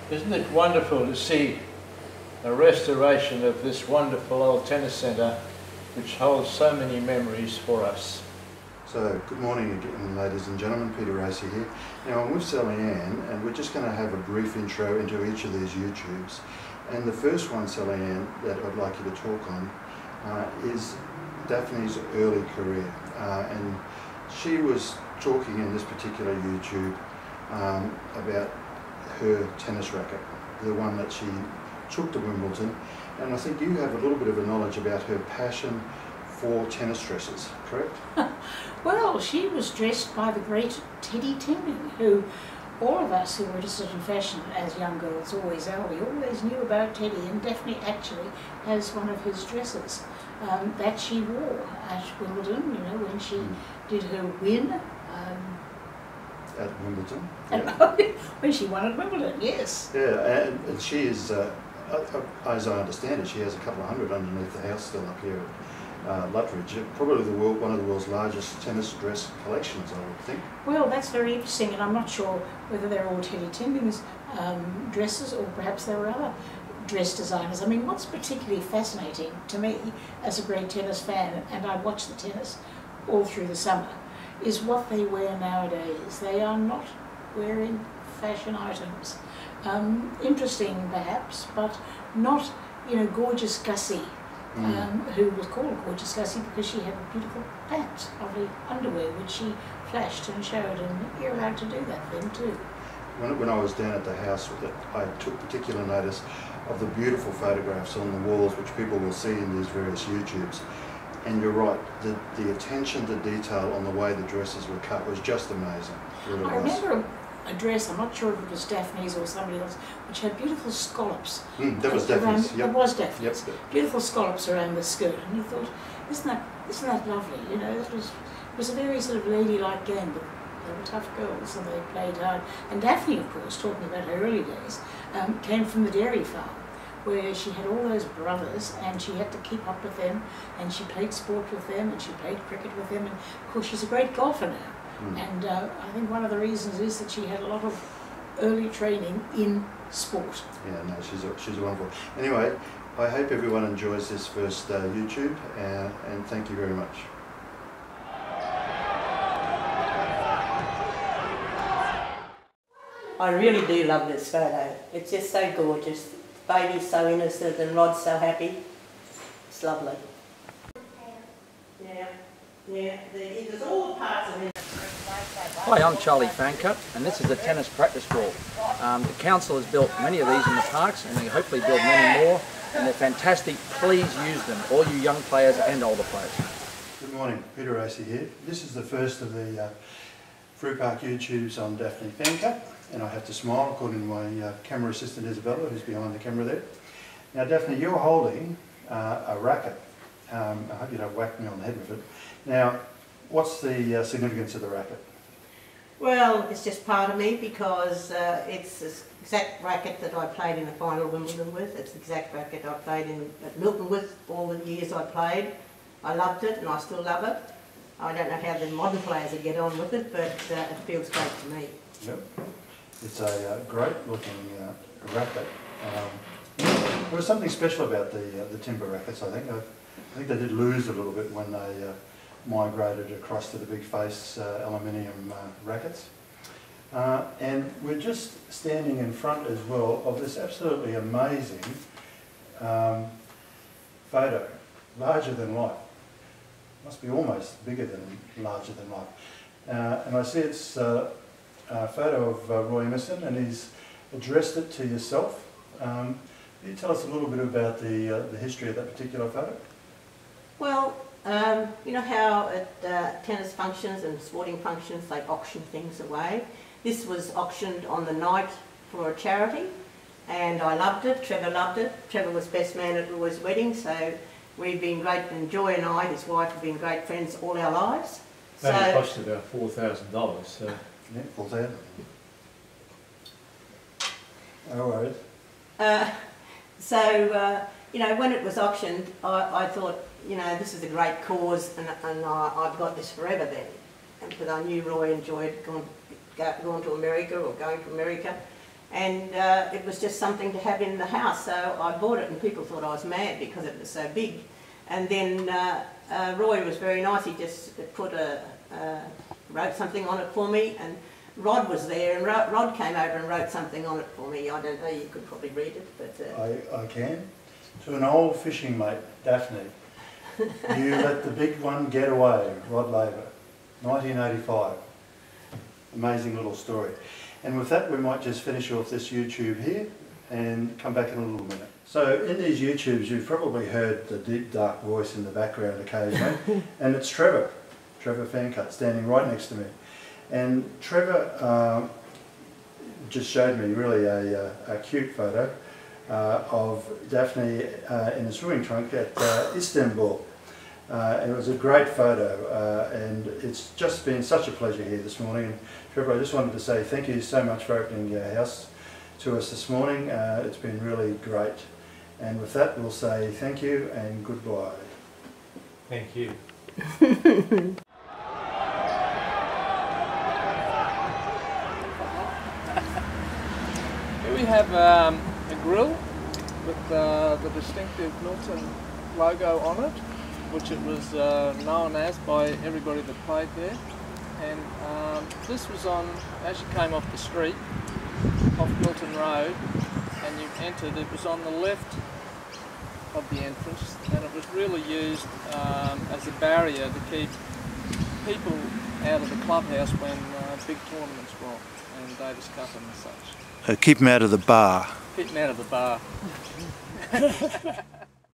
Isn't it wonderful to see a restoration of this wonderful old tennis centre which holds so many memories for us? So, good morning again, ladies and gentlemen. Peter Racy here. Now, I'm with Sally Ann, and we're just going to have a brief intro into each of these YouTubes. And the first one, Sally Ann, that I'd like you to talk on is Daphne's early career. And she was talking in this particular YouTube about her tennis racket, the one that she took to Wimbledon. And I think you have a little bit of a knowledge about her passion for tennis dresses, correct? Well, she was dressed by the great Teddy Timbing, who all of us who were interested in fashion as young girls always are. We always knew about Teddy, and Daphne actually has one of his dresses that she wore at Wimbledon, you know, when she did her win. At Wimbledon? Yeah. When she won at Wimbledon, yes. Yeah, and she is, as I understand it, she has a couple of hundred underneath the house still up here at Lutteridge. Probably one of the world's largest tennis dress collections, I would think. Well, that's very interesting, and I'm not sure whether they're all Teddy Timbing's dresses or perhaps there were other dress designers. I mean, what's particularly fascinating to me as a great tennis fan, and I watch the tennis all through the summer, is what they wear nowadays. They are not wearing fashion items. Interesting perhaps, but not, you know, Gorgeous Gussie, who was called Gorgeous Gussie because she had beautiful pants, lovely underwear, which she flashed and showed, and you're allowed to do that then too. When I was down at the house, I took particular notice of the beautiful photographs on the walls, which people will see in these various YouTubes. And you're right, the attention to detail on the way the dresses were cut was just amazing. It really I remember a dress, I'm not sure if it was Daphne's or somebody else, which had beautiful scallops. That was Daphne's, yep. It was Daphne's. Yep. Beautiful scallops around the skirt, and you thought, isn't that lovely? You know, it was a very sort of ladylike game, but they were tough girls and they played hard. And Daphne, of course, talking about her early days, came from the dairy farm, where she had all those brothers and she had to keep up with them, and she played sport with them and she played cricket with them, and of course she's a great golfer now. And I think one of the reasons is that she had a lot of early training in sport. Yeah, no, she's wonderful. Anyway, I hope everyone enjoys this first YouTube, and thank you very much. I really do love this photo. It's just so gorgeous. Baby's so innocent and Rod's so happy. It's lovely. Yeah, there's all the parts of it. Hi, I'm Daphne Fancutt, and this is a tennis practice court. The council has built many of these in the parks, and they hopefully build many more, and they're fantastic. Please use them, all you young players and older players. Good morning, Peter Racy here. This is the first of the Frew Park YouTubes on Daphne Fancutt, and I have to smile according to my camera assistant Isabella, who's behind the camera there. Now Daphne, you're holding a racket. I hope you don't whack me on the head with it. Now, what's the significance of the racket? Well, it's just part of me because it's the exact racket that I played in the final Wimbledon with. It's the exact racket I played at Milton with all the years I played. I loved it and I still love it. I don't know how the modern players would get on with it, but it feels great to me. Yep. It's a great looking racket. There was something special about the timber rackets, I think. I think they did lose a little bit when they migrated across to the big face aluminium rackets. And we're just standing in front as well of this absolutely amazing photo, larger than life. Must be almost bigger than larger than life. And I see it's a photo of Roy Emerson, and he's addressed it to yourself. Can you tell us a little bit about the history of that particular photo? Well, you know how at tennis functions and sporting functions they auction things away. This was auctioned on the night for a charity, and I loved it. Trevor loved it. Trevor was best man at Roy's wedding, so we've been great, and Joy and I, his wife, have been great friends all our lives. That cost about $4,000. So. Yeah, $4,000. No worries. You know, when it was auctioned, I thought, you know, this is a great cause, and I've got this forever then. And because I knew Roy enjoyed going to America or going to America, and it was just something to have in the house, so I bought it and people thought I was mad because it was so big. And then Roy was very nice, he just wrote something on it for me, and Rod was there, and Rod came over and wrote something on it for me. I don't know, you could probably read it, but... I can. To an old fishing mate, Daphne, you let the big one get away, Rod Laver, 1985. Amazing little story. And with that, we might just finish off this YouTube here and come back in a little minute. So in these YouTubes, you've probably heard the deep, dark voice in the background occasionally, and it's Trevor Fancutt, standing right next to me. And Trevor just showed me really a cute photo of Daphne in a swimming trunk at Istanbul. And it was a great photo, and it's just been such a pleasure here this morning. And Trevor, I just wanted to say thank you so much for opening your house to us this morning. It's been really great. And with that, we'll say thank you and goodbye. Thank you. Here we have a grill with the distinctive Milton logo on it, which it was known as by everybody that played there. And this was on, as you came off the street, off Milton Road, and you entered, it was on the left of the entrance, and it was really used as a barrier to keep people out of the clubhouse when big tournaments were on, and Davis Cup and such. Keep them out of the bar. Keep them out of the bar.